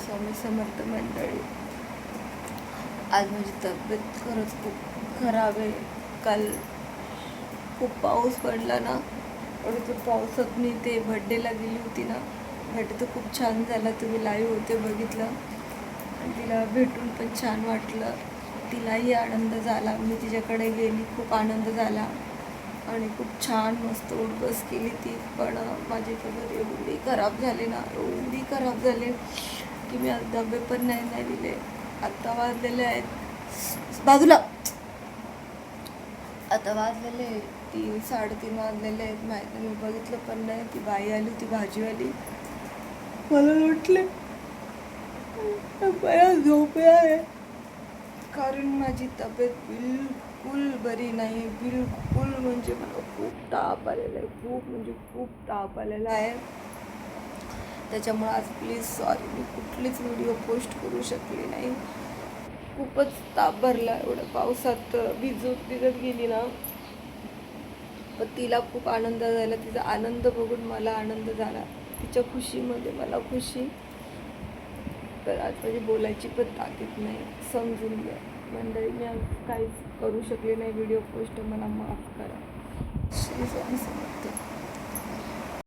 स्वामी समर्थ मंडळी. आज माझी तब्येत खरंच खूप खराब आहे. काल खूप पाऊस पडला ना, आणि तो पावसात मी ते बड्डेला गेली होती ना. बड्डे तर खूप छान झाला, तुम्ही लाईव्ह होते बघितलं. आणि तिला भेटून पण छान वाटलं, तिलाही आनंद झाला. मी तिच्याकडे गेली, खूप आनंद झाला आणि खूप छान मस्त उठबस केली ती. पण माझी तब्येत एवढी खराब झाली ना, एवढी खराब झाली की मी आज डबे पण नाही दिले. आता वाजलेले आहेत बाजूला, आता वाजलेले 3-3:30 वाजलेले आहेत. माहिती मी बघितलं पण नाही. ती बाई आली होती भाजीवाली, मला लुटले. मला झोप आहे कारण माझी तब्येत बिलकुल बरी नाही. बिलकुल म्हणजे मला खूप ताप आलेला आहे, खूप म्हणजे खूप ताप आलेला आहे. त्याच्यामुळे आज प्लीज सॉरी, मी कुठलीच व्हिडिओ पोस्ट करू शकली नाही. खूपच ताप भरला. एवढ्या पावसात भिजत गेली ना. पण तिला खूप आनंद झाला, तिचा आनंद बघून मला आनंद झाला, तिच्या खुशीमध्ये मला खुशी. तर आज माझी बोलायची पण ताकीद नाही, समजून घ्या मंडळी. मी आज काहीच करू शकले नाही व्हिडिओ पोस्ट, मला माफ करा. श्री स्वामी समर्थ.